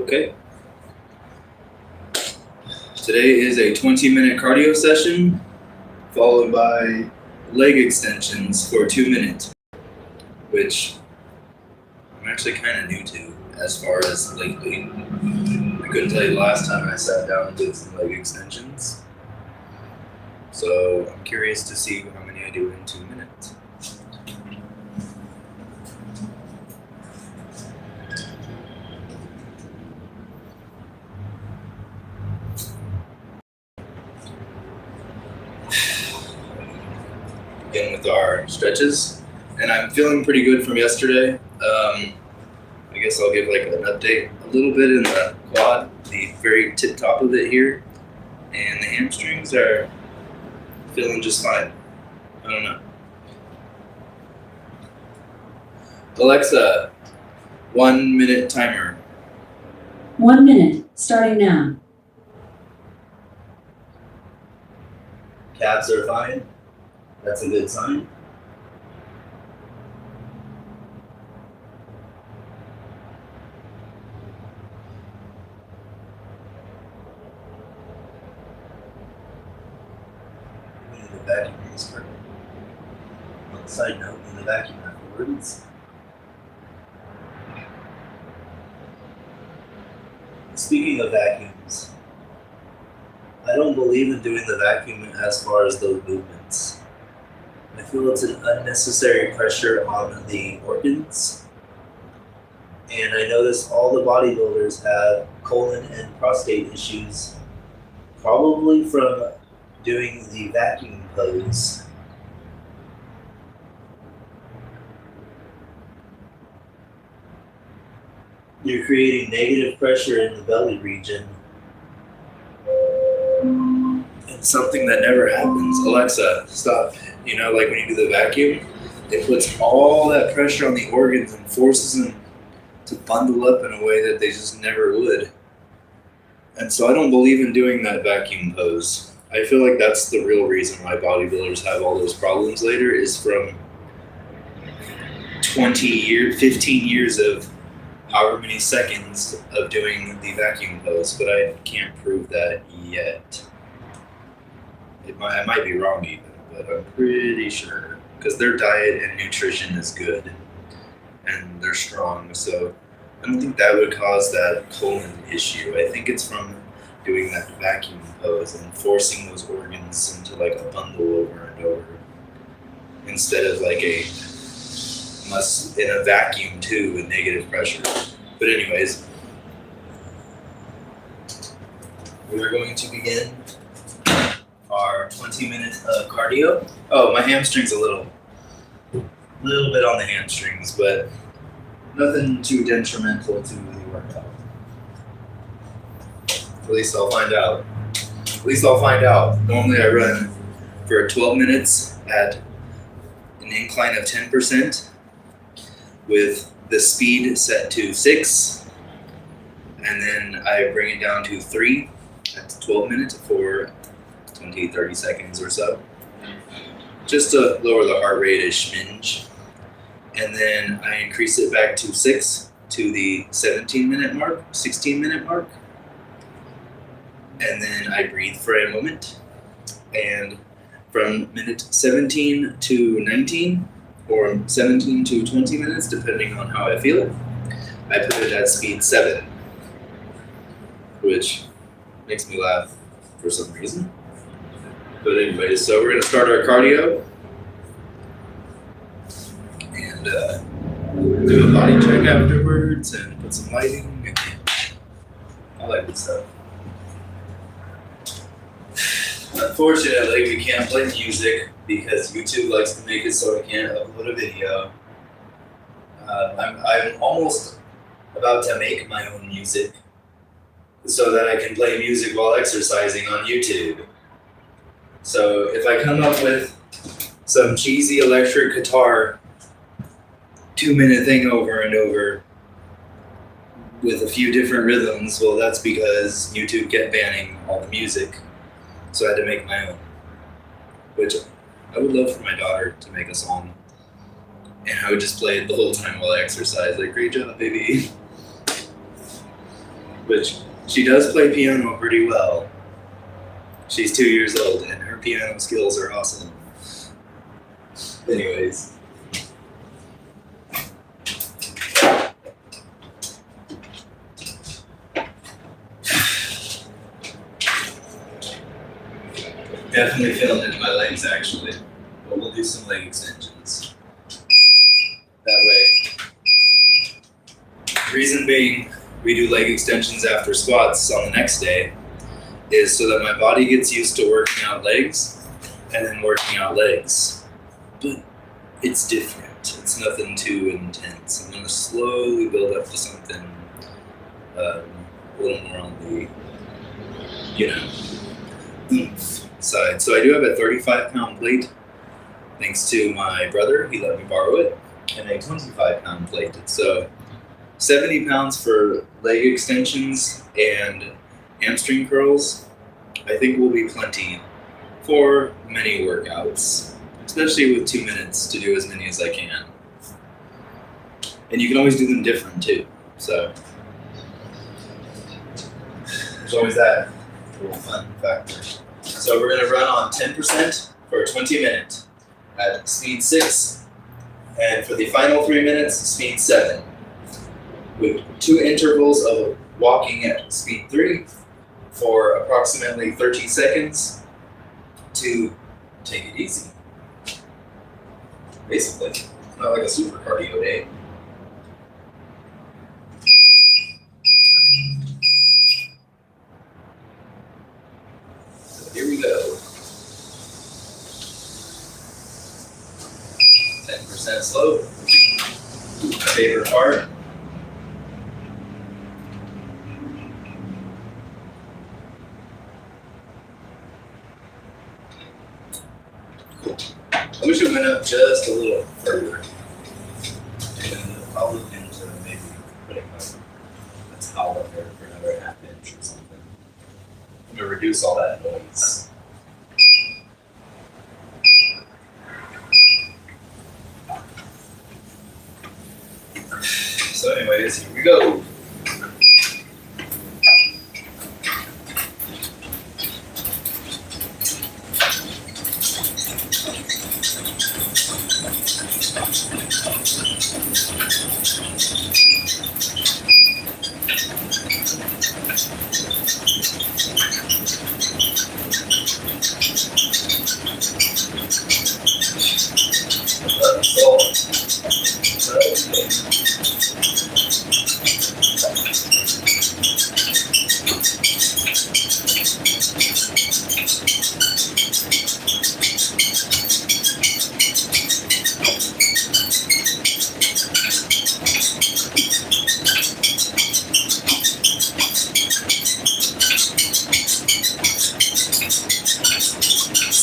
Okay. Today is a 20-minute cardio session, followed by leg extensions for 2 minutes, which I'm actually kind of new to as far as lately. I couldn't tell you the last time I sat down and did some leg extensions. So I'm curious to see how many I do in 2 minutes. Begin with our stretches, and I'm feeling pretty good from yesterday. I guess I'll give like an update a little bit in the quad, the very tip top of it here, and the hamstrings are feeling just fine. I don't know. Alexa, 1 minute timer. 1 minute, starting now. Calves are fine. That's a good sign. We need a vacuum this part. On the side note, we need a vacuum afterwards. Speaking of vacuums, I don't believe in doing the vacuum as far as those movements. I feel it's an unnecessary pressure on the organs. And I notice all the bodybuilders have colon and prostate issues, probably from doing the vacuum pose. You're creating negative pressure in the belly region. And something that never happens. Alexa, stop. You know, like when you do the vacuum, it puts all that pressure on the organs and forces them to bundle up in a way that they just never would. And so I don't believe in doing that vacuum pose. I feel like that's the real reason why bodybuilders have all those problems later is from 15 years of however many seconds of doing the vacuum pose, but I can't prove that yet. I might be wrong even, but I'm pretty sure because their diet and nutrition is good and they're strong, so I don't think that would cause that colon issue. I think it's from doing that vacuum pose and forcing those organs into like a bundle over and over instead of like in a vacuum too with negative pressure. But anyways, we are going to begin our 20-minute cardio. Oh, my hamstrings a little bit on the hamstrings, but nothing too detrimental to the workout. At least I'll find out. Normally I run for 12 minutes at an incline of 10% with the speed set to 6, and then I bring it down to 3 at 12 minutes for 20-30 seconds or so, just to lower the heart rate a smidge. And then I increase it back to 6 to the 16-minute mark. And then I breathe for a moment. And from minute 17 to 19, or 17 to 20 minutes, depending on how I feel, I put it at speed 7, which makes me laugh for some reason. But anyways, so we're going to start our cardio and do a body check afterwards and put some lighting and all that good stuff. Unfortunately, we can't play music because YouTube likes to make it so I can't upload a video. I'm almost about to make my own music so that I can play music while exercising on YouTube. So if I come up with some cheesy electric guitar 2-minute thing over and over with a few different rhythms, well, that's because YouTube kept banning all the music. So I had to make my own, which I would love for my daughter to make a song. And I would just play it the whole time while I exercise. Like, great job, baby. which she does play piano pretty well. She's 2 years old and her piano skills are awesome. Anyways. Definitely feeling it in my legs actually. But we'll do some leg extensions. That way. Reason being, we do leg extensions after squats on the next day is so that my body gets used to working out legs and then working out legs. But it's different. It's nothing too intense. I'm gonna slowly build up to something a little more on the, oomph side. So I do have a 35-pound plate, thanks to my brother. He let me borrow it, and a 25-pound plate. So 70 pounds for leg extensions and hamstring curls, I think will be plenty for many workouts, especially with 2 minutes to do as many as I can. And you can always do them different too. So there's always that little fun factor. So we're gonna run on 10% for 20 minutes at speed 6, and for the final 3 minutes, speed 7. With 2 intervals of walking at speed 3 for approximately 30 seconds to take it easy. Basically, it's not like a super cardio day. So here we go. 10% slow. My favorite part. I wish it went up just a little further. And I'll look into maybe putting a towel up there for another half inch or something. I'm gonna reduce all that noise. So anyways, here we go.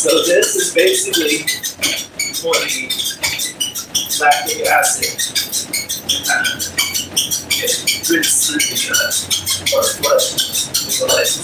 So this is basically for the lactic acid to kind of get rinse through the or flush the legs.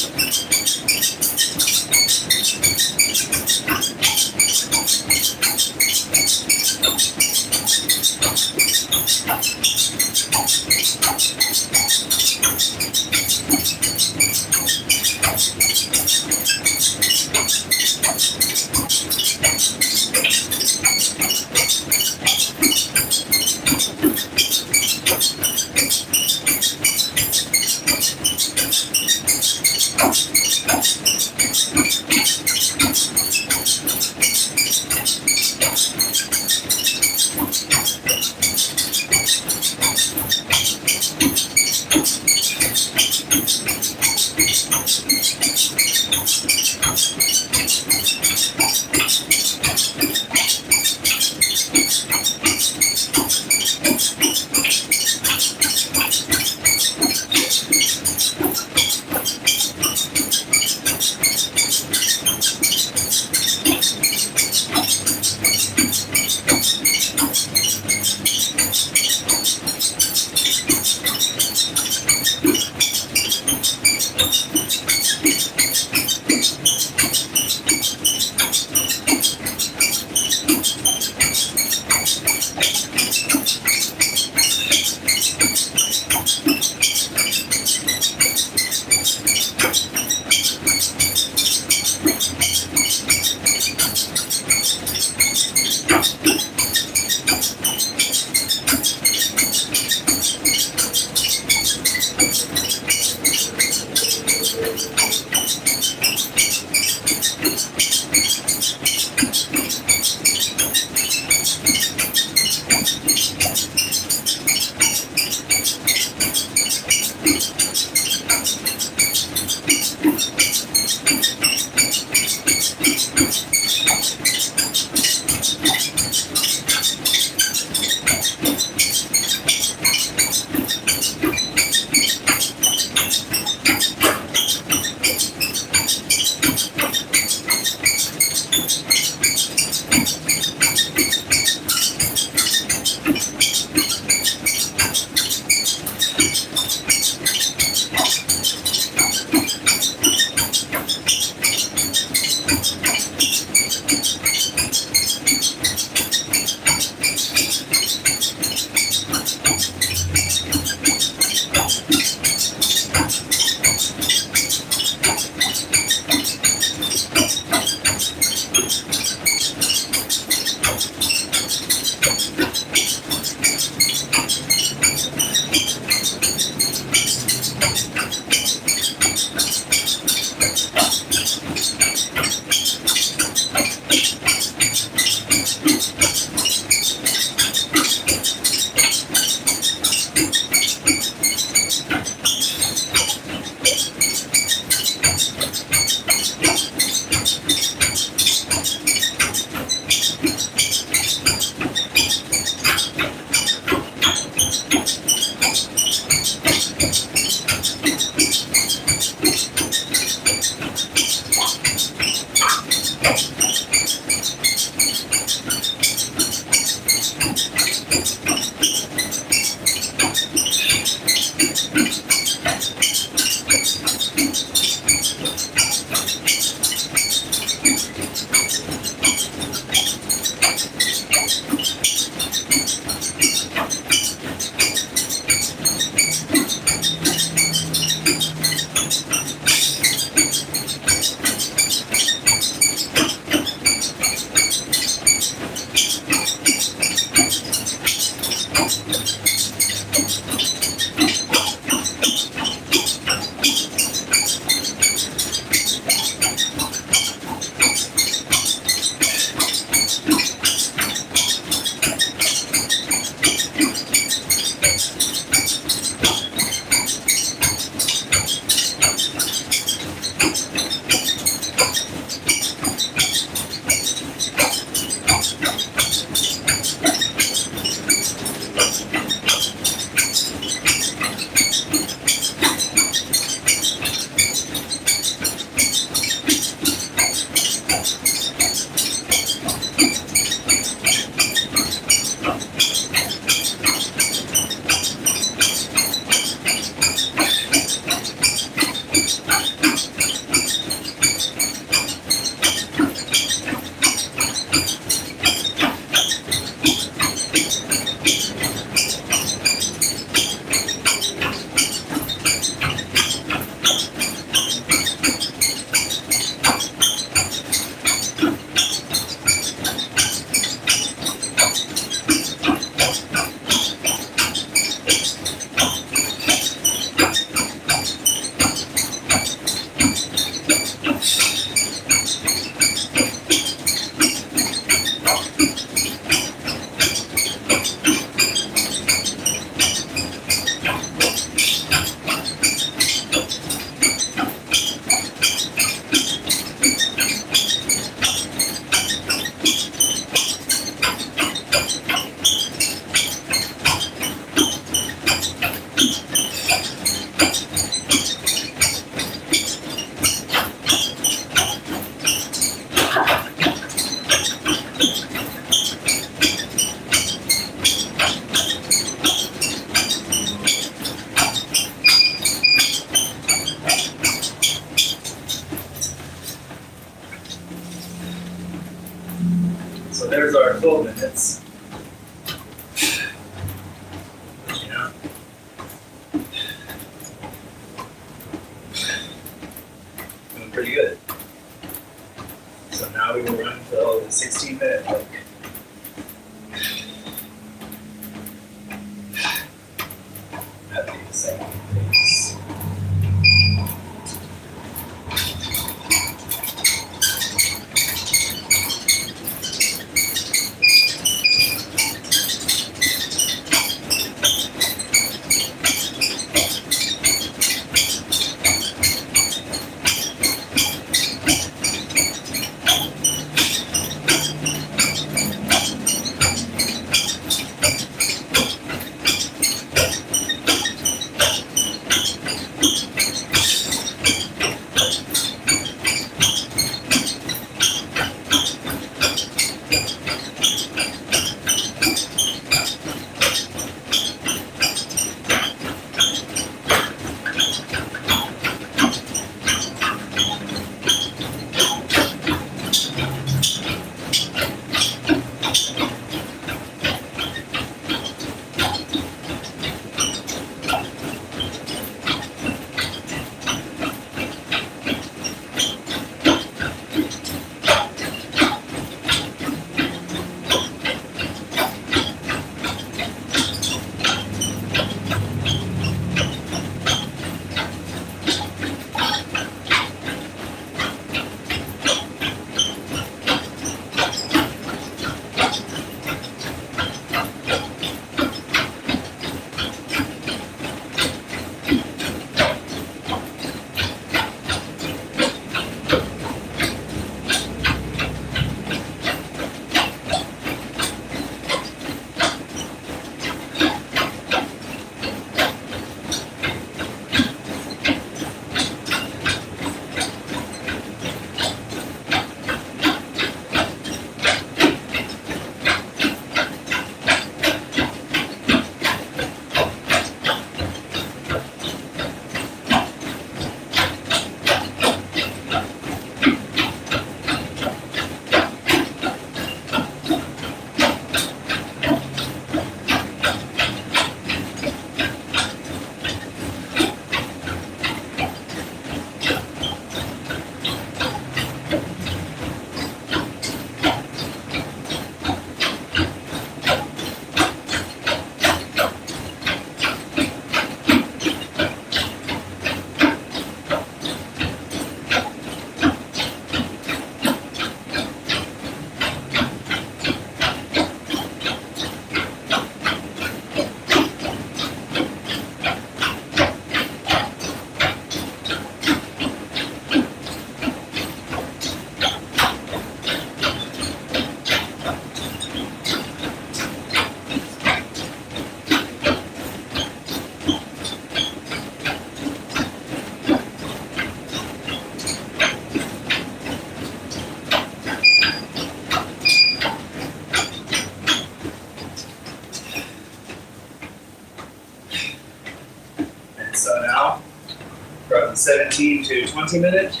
17 to 20 minute.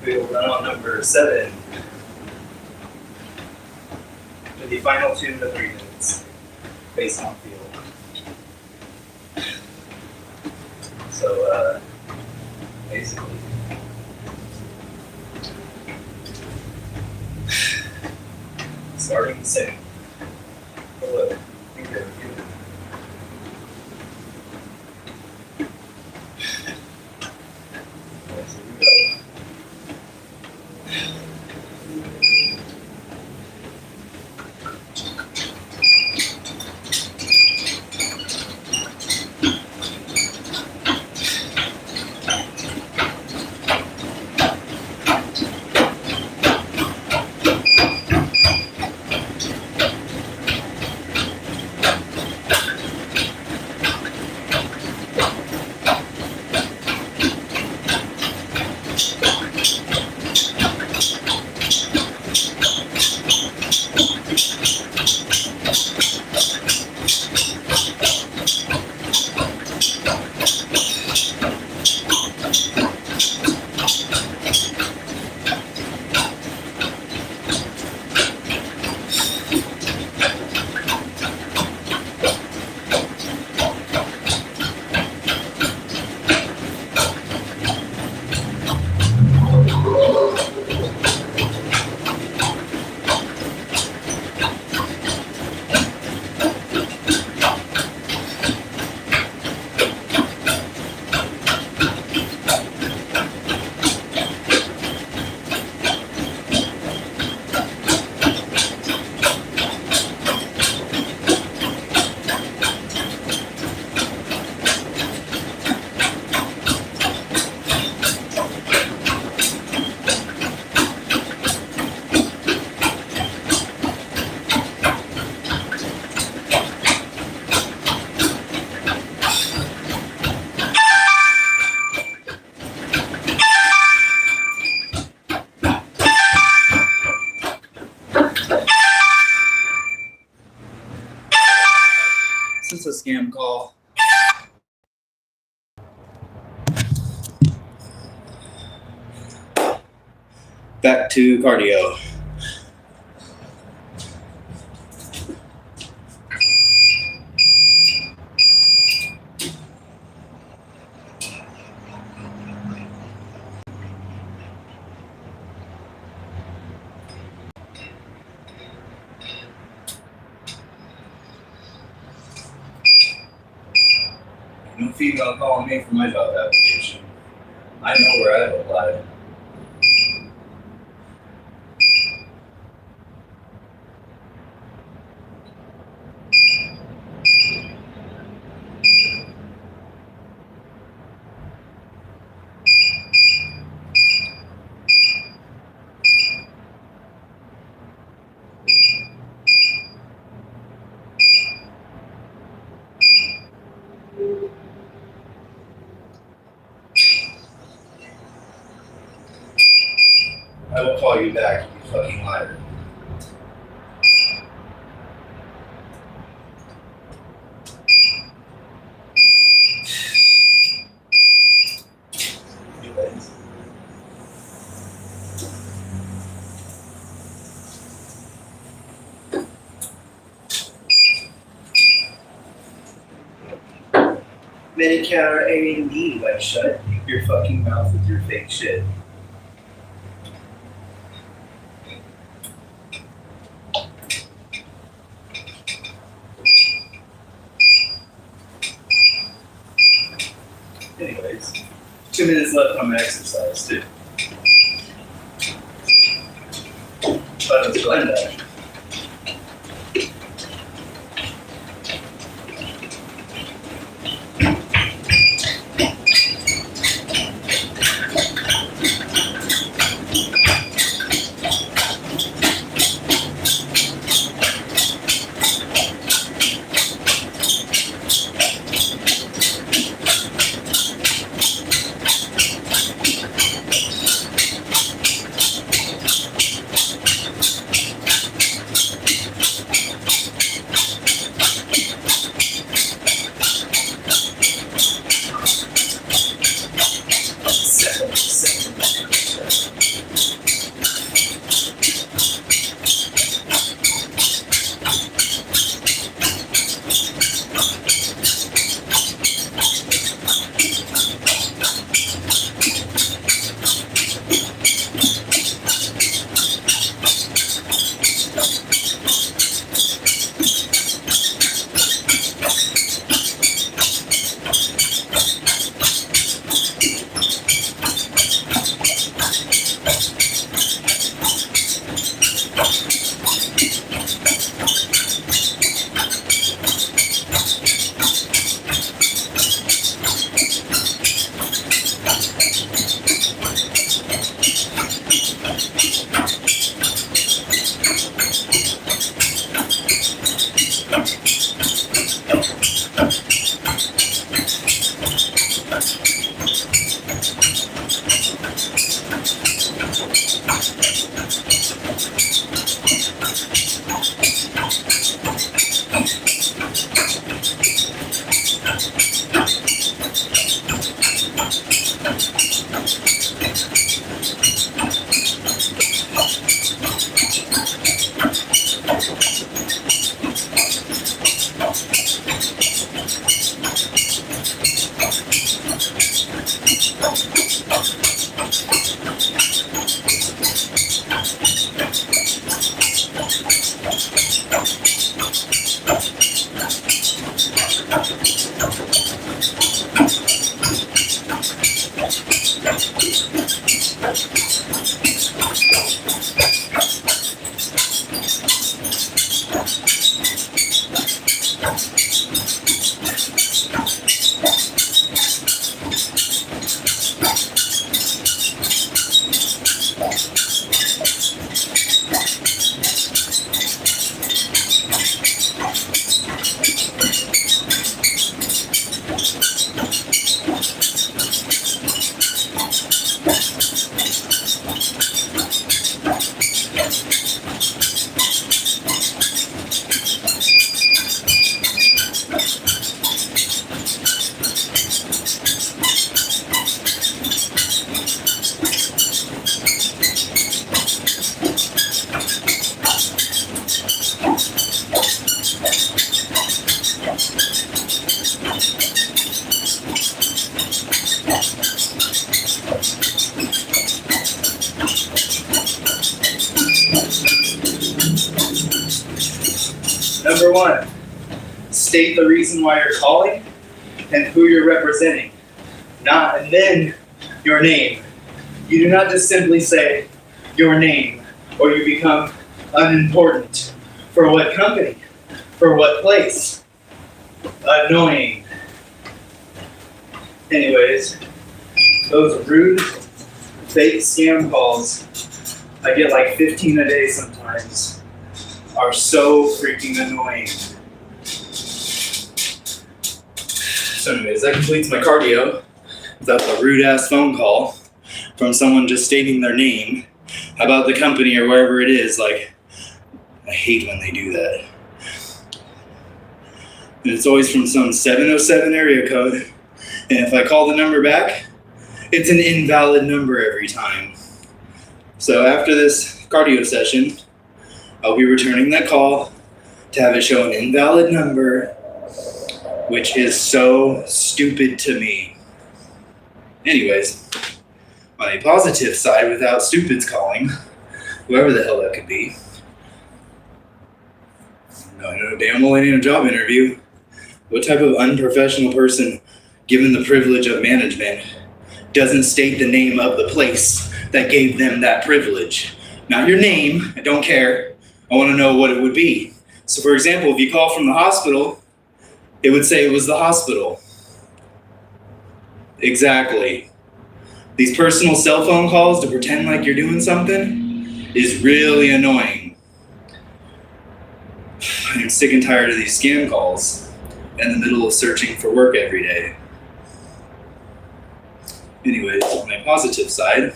We will run on number 7 for the final 2 to 3 minutes based on field. So basically, starting soon. Look, okay. This is a scam call. Back to cardio. No female calling me for my job application. I know where I've applied. I will call you back, you fucking liar. Anyways. Medicare A and B, like shut your fucking mouth with your fake shit. Anyways, 2 minutes left on my exercise too. But it's Glenda. Number 1, state the reason why you're calling and who you're representing. And then your name. You do not just simply say your name or you become unimportant. For what company? For what place? Annoying. Anyways, those rude, fake scam calls, I get like 15 a day sometimes, are so freaking annoying. So anyways, that completes my cardio. Without a rude ass phone call from someone just stating their name about the company or wherever it is. Like, I hate when they do that. And it's always from some 707 area code. And if I call the number back, it's an invalid number every time. So after this cardio session, I'll be returning that call to have it show an invalid number, which is so stupid to me. Anyways, my positive side without stupids calling, whoever the hell that could be. No, I know damn well I need a job interview. What type of unprofessional person, given the privilege of management, doesn't state the name of the place that gave them that privilege? Not your name, I don't care. I want to know what it would be. So for example, if you call from the hospital, it would say it was the hospital. Exactly. These personal cell phone calls to pretend like you're doing something is really annoying. I'm sick and tired of these scam calls in the middle of searching for work every day. Anyways, on my positive side,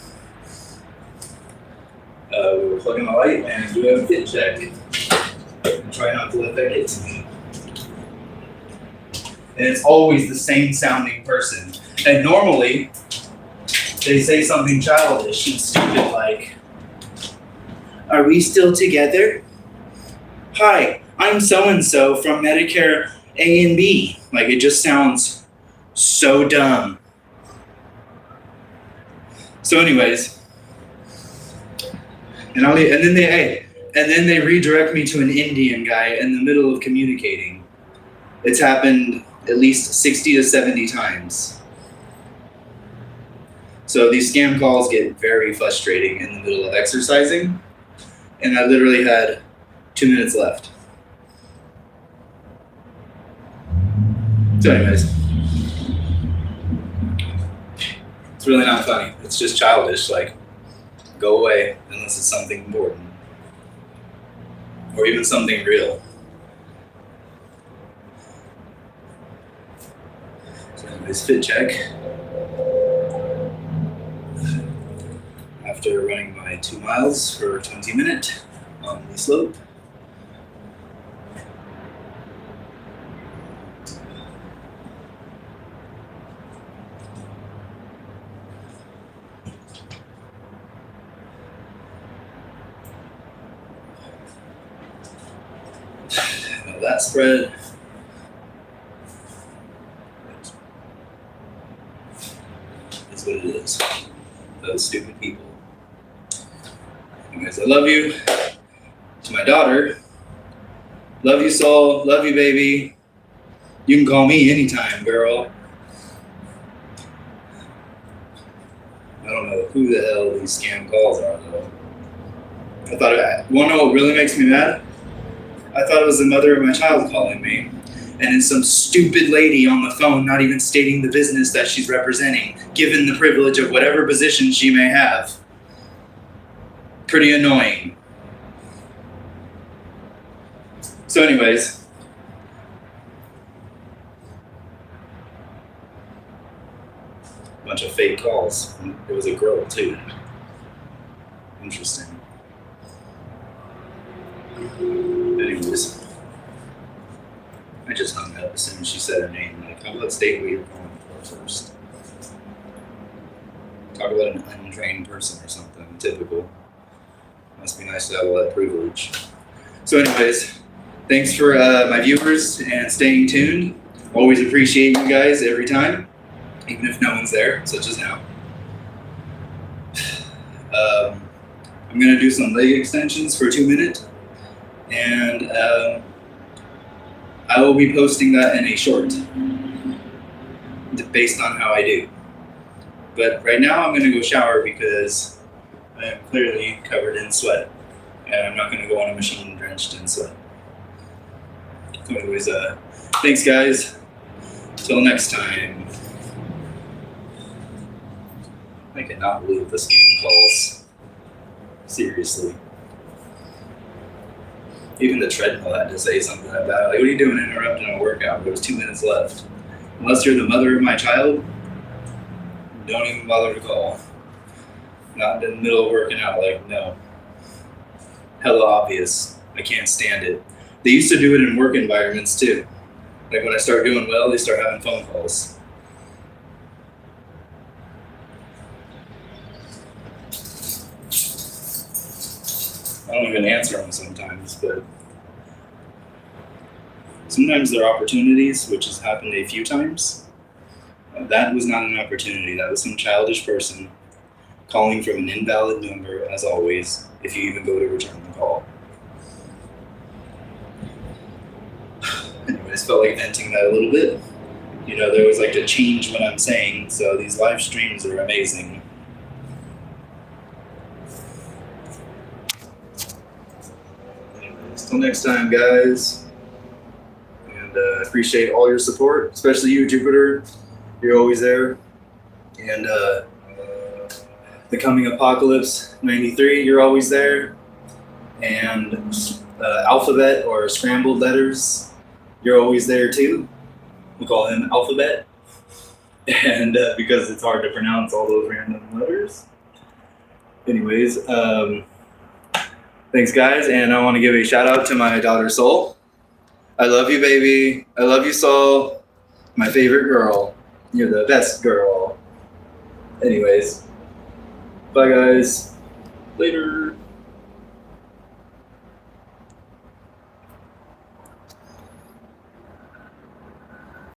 we were plugging the light and doing a fit check. And try not to let that get to me. And it's always the same sounding person. And normally, they say something childish and stupid like, "Are we still together? Hi, I'm so-and-so from Medicare A and B." Like, it just sounds so dumb. So anyways, and then they redirect me to an Indian guy in the middle of communicating. It's happened at least 60 to 70 times. So these scam calls get very frustrating in the middle of exercising, and I literally had 2 minutes left. So anyways, it's really not funny. It's just childish, like, go away unless it's something important. Or even something real. Anyways, fit check. After running my 2 miles for 20 minutes on the slope. Now that spread. Is what it is. Those stupid people. Anyways, I love you. To my daughter, love you, Soul. Love you, baby. You can call me anytime, girl. I don't know who the hell these scam calls are, though. Want to know what really makes me mad? I thought it was the mother of my child calling me. And it's some stupid lady on the phone not even stating the business that she's representing, given the privilege of whatever position she may have. Pretty annoying. So anyways, bunch of fake calls. It was a girl too. Interesting. Anyways, I just hung up as soon as she said her name. Like, how about state what you're calling for first? Talk about an untrained person or something. Typical. Must be nice to have all that privilege. So anyways, thanks for my viewers and staying tuned. Always appreciate you guys every time, even if no one's there, such as now. I'm gonna do some leg extensions for 2 minutes, and I will be posting that in a short, based on how I do. But right now I'm gonna go shower because I am clearly covered in sweat, and I'm not gonna go on a machine drenched in sweat. So anyways, thanks guys. Till next time. I cannot believe the scam calls. Seriously. Even the treadmill had to say something about it. Like, what are you doing interrupting a workout? There was 2 minutes left. Unless you're the mother of my child, don't even bother to call. Not in the middle of working out, like, no. Hella obvious. I can't stand it. They used to do it in work environments too. Like when I start doing well, they start having phone calls. I don't even answer them sometimes, but sometimes they're opportunities, which has happened a few times. That was not an opportunity. That was some childish person calling from an invalid number, as always, if you even go to return the call. Anyways, felt like venting that a little bit. You know, they always like to change what I'm saying, so these live streams are amazing. Anyways, till next time, guys. And appreciate all your support, especially you, Jupiter. You're always there. And The Coming Apocalypse 93, you're always there. And Alphabet or Scrambled Letters, you're always there too. We'll call him Alphabet. And because it's hard to pronounce all those random letters. Anyways, thanks guys, and I want to give a shout out to my daughter Soul. I love you, baby. I love you, Soul. My favorite girl. You're the best girl. Anyways, bye guys. Later.